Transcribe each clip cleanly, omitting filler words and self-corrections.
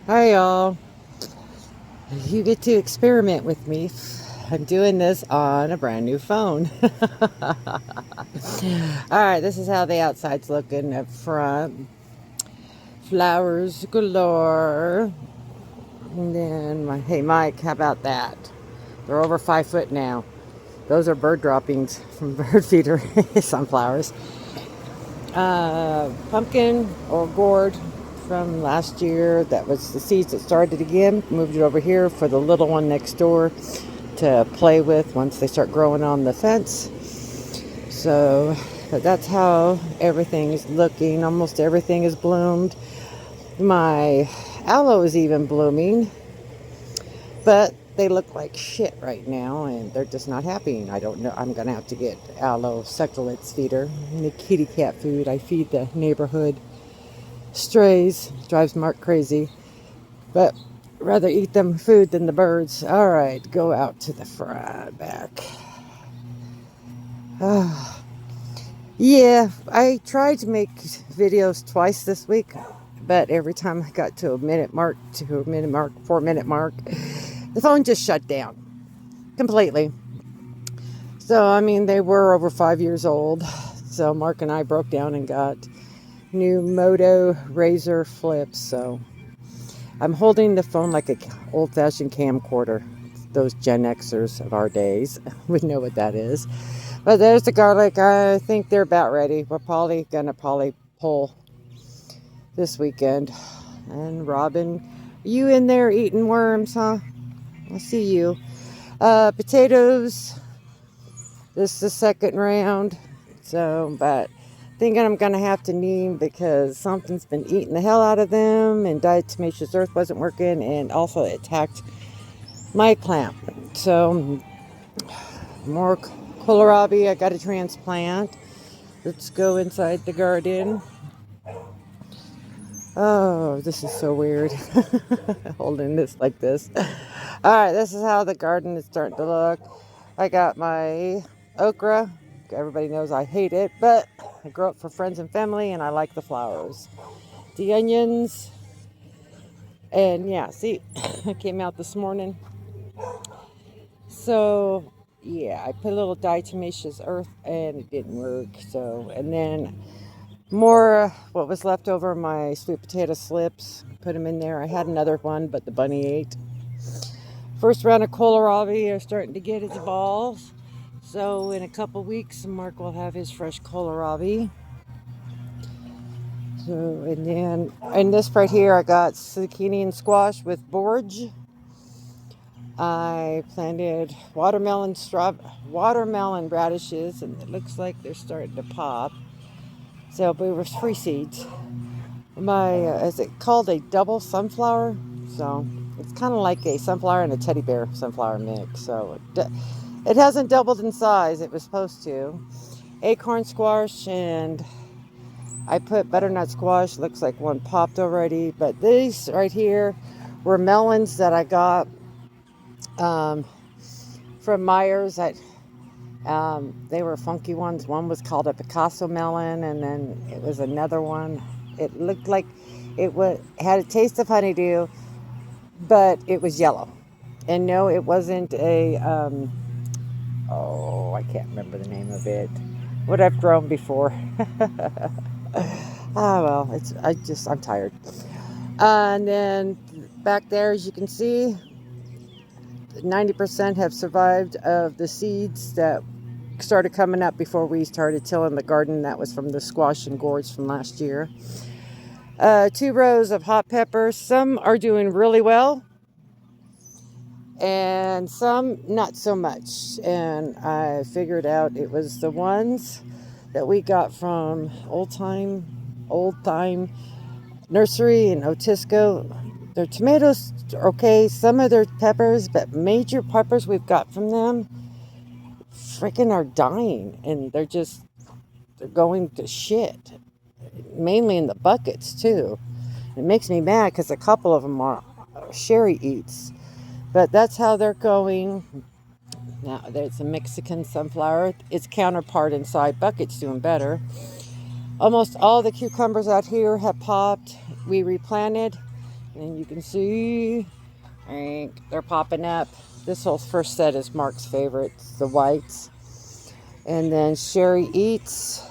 Hi, y'all. You get to experiment with me. I'm doing this on a brand new phone. All right, this is how the outside's looking up front. Flowers galore. And then, hey, Mike, how about that? They're over 5 foot now. Those are bird droppings from bird feeder sunflowers. Pumpkin or gourd from last year. That was the seeds that started again. Moved it over here for the little one next door to play with once they start growing on the fence. So that's how everything is looking. Almost everything is bloomed. My aloe is even blooming, but they look like shit right now and they're just not happy. I don't know. I'm gonna have to get aloe succulents feeder, the kitty cat food. I feed the neighborhood strays. Drives Mark crazy, but rather eat them food than the birds. All right, go out to the front back. Yeah, I tried to make videos twice this week, but every time I got to a 4-minute mark, the phone just shut down completely. So, I mean, they were over 5 years old. So Mark and I broke down and got new Moto Razor flips. So I'm holding the phone like an old-fashioned camcorder. Those Gen Xers of our days would know what that is. But there's the garlic. I think they're about ready. We're gonna pull this weekend. And Robin, you in there eating worms, huh? I see you. Potatoes. This is the second round. So, but thinking I'm gonna have to neem because something's been eating the hell out of them, and diatomaceous earth wasn't working, and also it attacked my plant. So more kohlrabi. I got a transplant. Let's go inside the garden. Oh, this is so weird. Holding this like this. All right, this is how the garden is starting to look. I got my okra. Everybody knows I hate it, but I grew up for friends and family, and I like the flowers. The onions, and yeah, see, I came out this morning. So yeah, I put a little diatomaceous earth, and it didn't work. So, and then more what was left over my sweet potato slips, put them in there. I had another one, but the bunny ate. First round of kohlrabi are starting to get its balls. So in a couple weeks, Mark will have his fresh kohlrabi. So, and then in this right here, I got zucchini and squash with borage. I planted watermelon radishes, and it looks like they're starting to pop. So, but it was free seeds. My is it called a double sunflower? So it's kind of like a sunflower and a teddy bear sunflower mix. So it hasn't doubled in size. It was supposed to. Acorn squash, and I put butternut squash. Looks like one popped already. But these right here were melons that I got from Myers. They were funky ones. One was called a Picasso melon, and then it was another one. It looked like had a taste of honeydew, but it was yellow. And no, it wasn't oh, I can't remember the name of it. What I've grown before. Ah, well, I'm tired. And then back there, as you can see, 90% have survived of the seeds that started coming up before we started tilling the garden. That was from the squash and gourds from last year. 2 rows of hot peppers. Some are doing really well, and some not so much. And I figured out it was the ones that we got from Old Time Nursery in Otisco. Their tomatoes are okay. Some of their peppers, but major peppers we've got from them freaking are dying, and they're going to shit. Mainly in the buckets too. It makes me mad because a couple of them are Sherry eats, but that's how they're going. Now there's a Mexican sunflower. Its counterpart inside bucket's doing better. Almost all the cucumbers out here have popped. We replanted And you can see they're popping up. This whole first set is Mark's favorites, the whites. And then Sherry eats.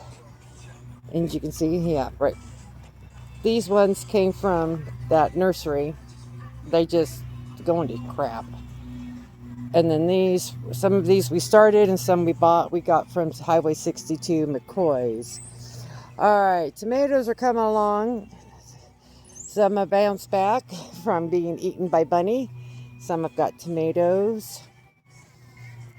And you can see, yeah, right. These ones came from that nursery. They just go into crap. And then these, some of these we started and some we got from Highway 62 McCoy's. All right, tomatoes are coming along. Some have bounced back from being eaten by Bunny. Some have got tomatoes.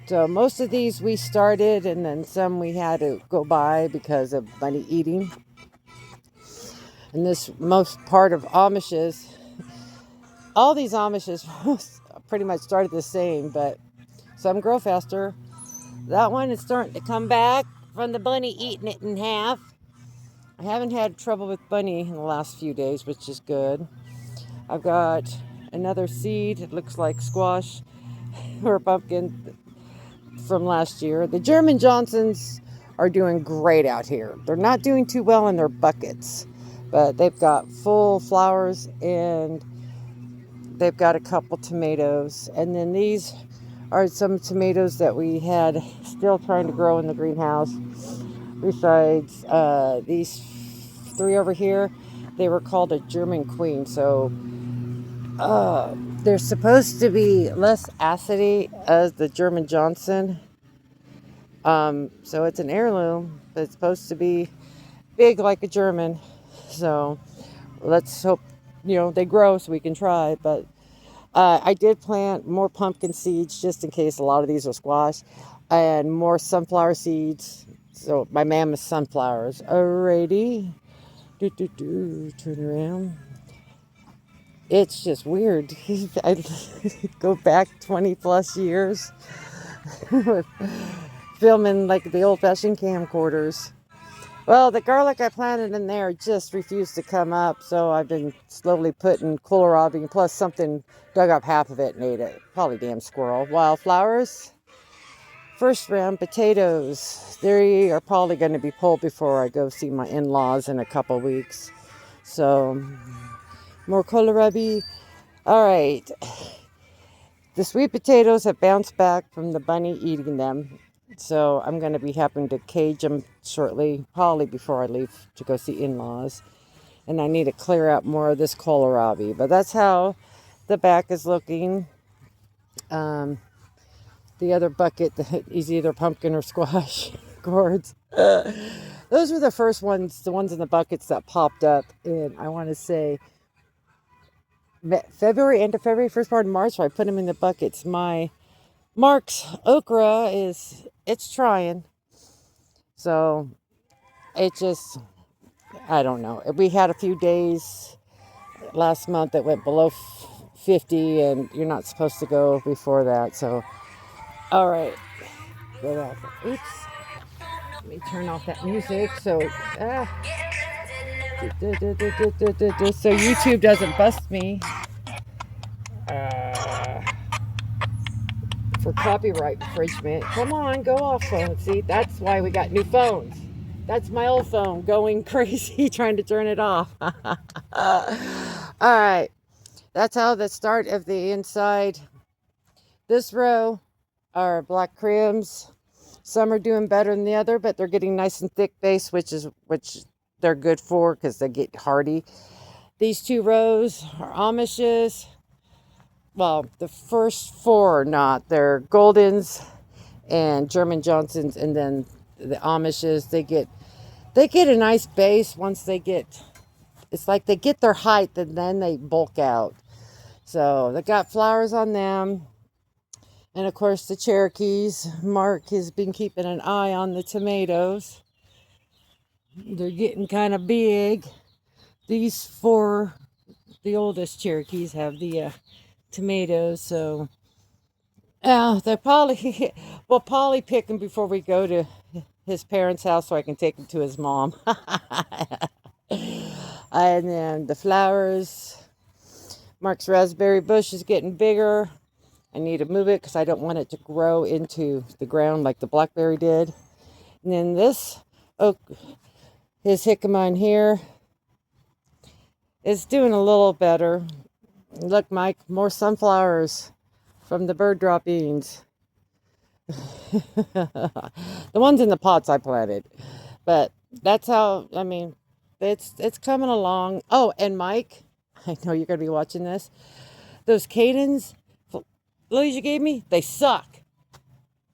So most of these we started, and then some we had to go by because of Bunny eating. And this most part of Amishes, all these Amishes pretty much started the same, but some grow faster. That one is starting to come back from the Bunny eating it in half. I haven't had trouble with Bunny in the last few days, which is good. I've got another seed. It looks like squash or pumpkin from last year. The German Johnsons are doing great out here. They're not doing too well in their buckets, but they've got full flowers and they've got a couple tomatoes. And then these are some tomatoes that we had still trying to grow in the greenhouse. Besides these three over here, they were called a German Queen. So they're supposed to be less acidy as the German Johnson. So it's an heirloom, but it's supposed to be big like a German. So let's hope, they grow so we can try. But I did plant more pumpkin seeds just in case a lot of these are squash, and more sunflower seeds. So my mammoth sunflowers. Alrighty. Turn around. It's just weird. I go back 20 plus years filming like the old-fashioned camcorders. Well, the garlic I planted in there just refused to come up, so I've been slowly putting kohlrabi, plus something dug up half of it and ate it. Probably damn squirrel. Wildflowers. First round potatoes. They are probably going to be pulled before I go see my in-laws in a couple weeks. So, more kohlrabi. All right. The sweet potatoes have bounced back from the Bunny eating them. So I'm going to be having to cage them shortly, probably before I leave to go see in-laws. And I need to clear out more of this kohlrabi. But that's how the back is looking. The other bucket is either pumpkin or squash gourds. Those were the first ones, the ones in the buckets that popped up in, I want to say, February, end of February, first part of March, so I put them in the buckets. My Mark's okra it's trying. So it just, I don't know. We had a few days last month that went below 50, and you're not supposed to go before that. So, all right. Go off. Oops. Let me turn off that music so so YouTube doesn't bust me for copyright infringement. Come on, go off phone. See, that's why we got new phones. That's my old phone going crazy trying to turn it off. All right. That's how the start of the inside. This row are black crims. Some are doing better than the other, but they're getting nice and thick base, which they're good for because they get hardy. These two rows are Amishes. Well, the first four are not. They're Goldens and German Johnsons, and then the Amishes, they get a nice base once they get, it's like they get their height and then they bulk out. So they got flowers on them. And of course the Cherokees. Mark has been keeping an eye on the tomatoes. They're getting kind of big. These four, the oldest Cherokees, have the tomatoes. So they're probably, we'll probably pick them before we go to his parents' house so I can take him to his mom. And then the flowers. Mark's raspberry bush is getting bigger. I need to move it because I don't want it to grow into the ground like the blackberry did. And then this oak, his jicama in here, is doing a little better. Look, Mike, more sunflowers from the bird droppings. The ones in the pots I planted. But that's how, I mean, it's coming along. Oh, and Mike, I know you're going to be watching this. Those cadens, lilies you gave me, they suck.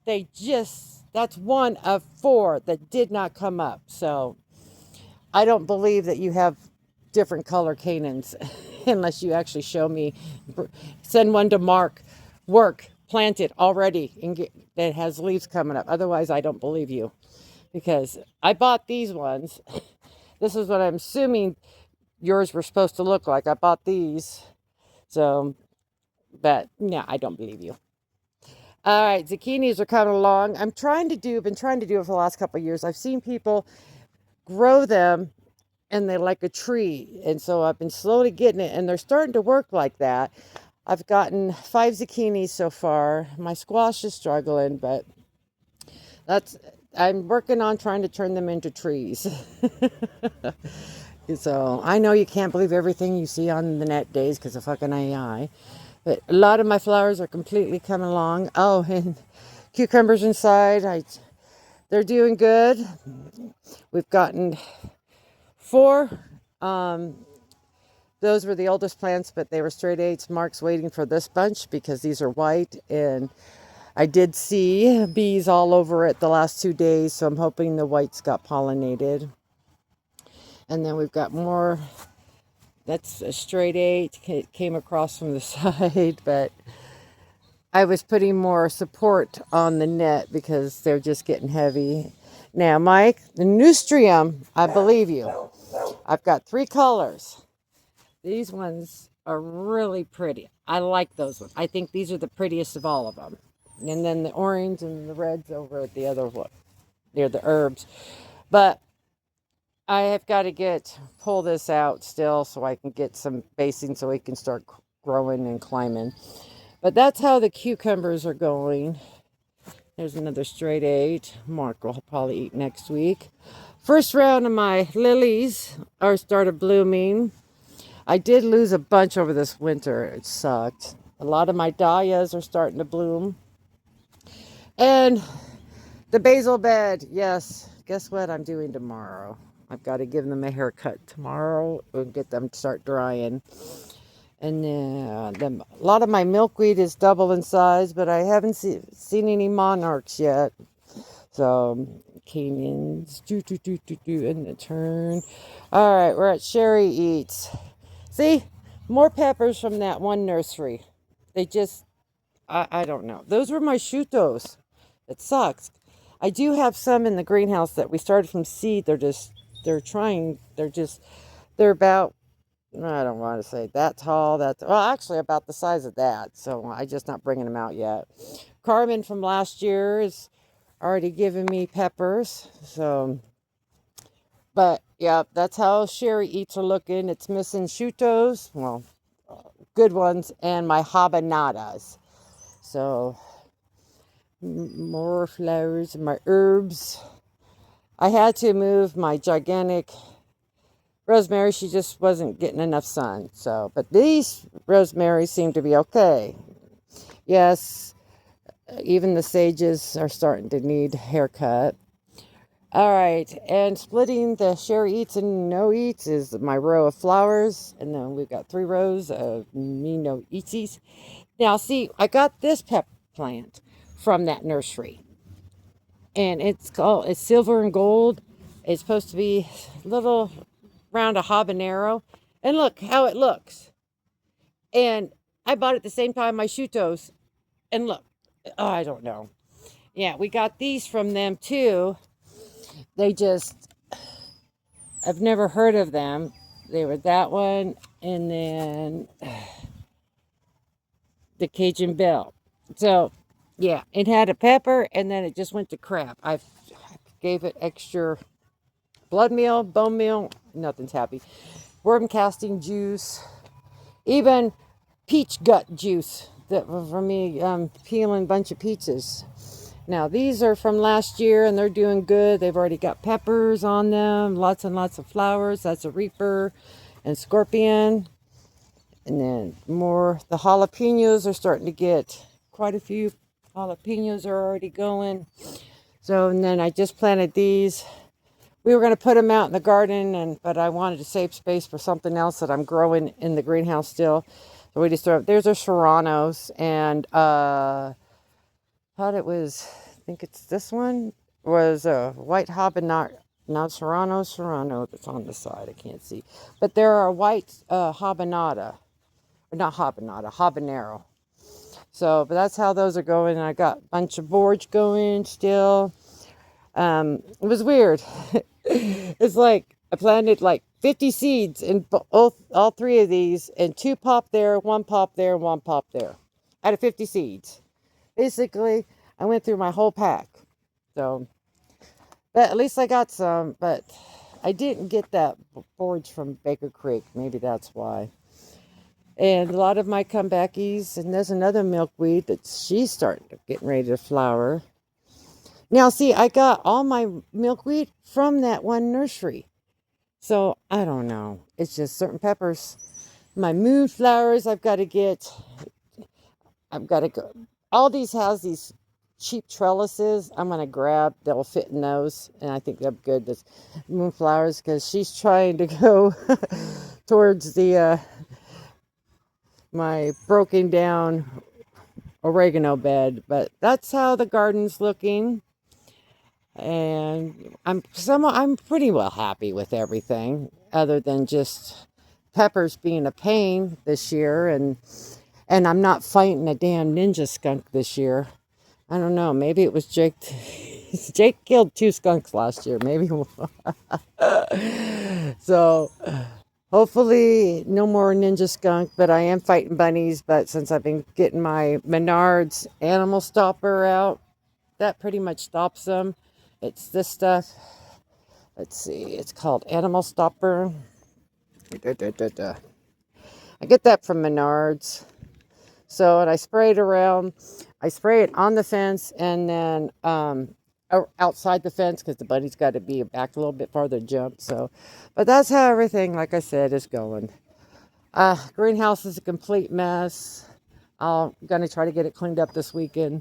That's one of 4 that did not come up. So I don't believe that you have different color cadens unless you actually show me. Send one to Mark, plant it already, and that has leaves coming up. Otherwise, I don't believe you, because I bought these ones. This is what I'm assuming yours were supposed to look like. I bought these. So, but yeah, I don't believe you. All right, zucchinis are coming along. Been trying to do it for the last couple of years. I've seen people grow them and they're like a tree. And so I've been slowly getting it, and they're starting to work like that. I've gotten 5 zucchinis so far. My squash is struggling, but I'm working on trying to turn them into trees. So I know you can't believe everything you see on the net days because of fucking AI. But a lot of my flowers are completely coming along. Oh, and cucumbers inside, they're doing good. We've gotten 4. Those were the oldest plants, but they were straight 8s. Mark's waiting for this bunch because these are white, and I did see bees all over it the last 2 days, so I'm hoping the whites got pollinated. And then we've got more. That's a straight 8. It came across from the side, but I was putting more support on the net because they're just getting heavy. Now, Mike, the Neustrium, I believe you. I've got 3 colors. These ones are really pretty. I like those ones. I think these are the prettiest of all of them. And then the orange and the reds over at the other one. They're the herbs. But I have got to pull this out still so I can get some basing so we can start growing and climbing. But that's how the cucumbers are going. There's another straight 8. Mark will probably eat next week. First round of my lilies started blooming. I did lose a bunch over this winter. It sucked. A lot of my dahlias are starting to bloom. And the basil bed, yes. Guess what I'm doing tomorrow? I've got to give them a haircut tomorrow and get them to start drying. And a lot of my milkweed is double in size, but I haven't seen any monarchs yet. So, canyons, and the turn. All right, we're at Sherry Eats. See, more peppers from that one nursery. They just, I don't know. Those were my shutos. It sucks. I do have some in the greenhouse that we started from seed. They're about, I don't want to say that tall. Actually about the size of that. So I'm just not bringing them out yet. Carmen from last year is already giving me peppers. So, but yeah, that's how Sherry Eats are looking. It's missing shutos, well, good ones, and my habanadas. So, more flowers and my herbs. I had to move my gigantic rosemary. She just wasn't getting enough sun. So, but these rosemary seem to be okay. Yes, even the sages are starting to need a haircut. All right, and splitting the Sherry Eats and No Eats is my row of flowers, and then we've got 3 rows of me No Eatsies. Now, see, I got this pep plant from that nursery, and it's silver and gold. It's supposed to be a little round of habanero, and look how it looks. And I bought it the same time my shutos, and look, oh, I don't know. Yeah, we got these from them too. I've never heard of them. They were that one, and then the Cajun Belle. So, yeah, it had a pepper, and then it just went to crap. I gave it extra blood meal, bone meal, nothing's happy. Worm casting juice, even peach gut juice that was from me peeling a bunch of peaches. Now, these are from last year, and they're doing good. They've already got peppers on them, lots and lots of flowers. That's a reaper and scorpion. And then more, the jalapenos are starting to get quite a few jalapenos are already going. So, and then I just planted these. We were going to put them out in the garden, but I wanted to save space for something else that I'm growing in the greenhouse still. So we just throw, there's our serranos, and thought it was, I think it's this one, was a white habanero, not serrano that's on the side, I can't see. But there are white habanada, or not habanada, habanero. So, but that's how those are going. And I got a bunch of boards going still. It was weird. It's like I planted like 50 seeds in all three of these, and two popped there, one popped there, and one popped there, out of 50 seeds. Basically, I went through my whole pack. So, but at least I got some. But I didn't get that forage from Baker Creek. Maybe that's why. And a lot of my comebackies, and there's another milkweed that she's starting to getting ready to flower. Now, see, I got all my milkweed from that one nursery. So, I don't know. It's just certain peppers. My moonflowers, I've got to go. Aldi's has these cheap trellises. I'm going to grab. They'll fit in those. And I think they're good. This moonflowers, because she's trying to go towards the my broken down oregano bed. But that's how the garden's looking. And I'm pretty well happy with everything, other than just peppers being a pain this year, and I'm not fighting a damn ninja skunk this year. I don't know, maybe it was Jake. Jake killed 2 skunks last year, maybe. So hopefully no more ninja skunk, but I am fighting bunnies. But since I've been getting my Menards animal stopper out, that pretty much stops them. It's this stuff. Let's see. It's called Animal Stopper. I get that from Menards. So, and I spray it around. I spray it on the fence, and then outside the fence, because the bunny's got to be back a little bit farther to jump. So, but that's how everything, like I said, is going. Greenhouse is a complete mess. I'm going to try to get it cleaned up this weekend.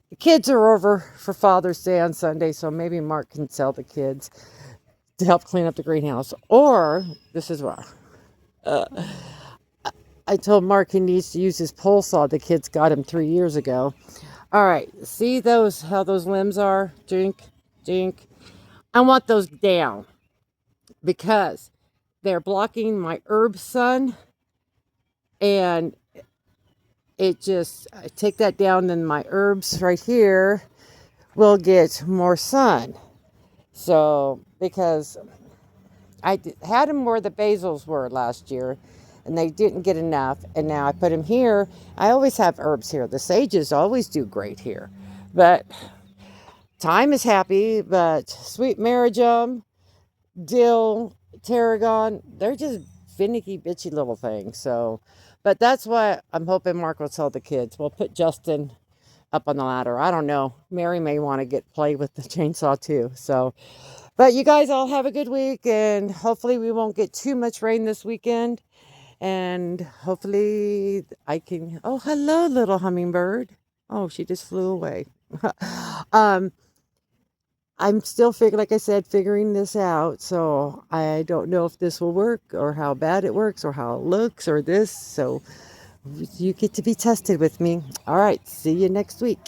The kids are over for Father's Day on Sunday, so maybe Mark can sell the kids to help clean up the greenhouse. Or, this is what I told Mark he needs to use his pole saw the kids got him 3 years ago. All right, see how those limbs are? Jink. I want those down because they're blocking my herb sun, and I take that down, then my herbs right here will get more sun. So, because I had them where the basils were last year, and they didn't get enough, and now I put them here. I always have herbs here. The sages always do great here. But thyme is happy, but sweet marjoram, dill, tarragon, they're just finicky, bitchy little things. So, but that's why I'm hoping Mark will tell the kids. We'll put Justin up on the ladder. I don't know. Mary may want to play with the chainsaw too. So, but you guys all have a good week, and hopefully we won't get too much rain this weekend. And hopefully I can, oh, hello, little hummingbird. Oh, she just flew away. I'm still like I said, figuring this out. So I don't know if this will work, or how bad it works, or how it looks, or this. So you get to be tested with me. All right. See you next week.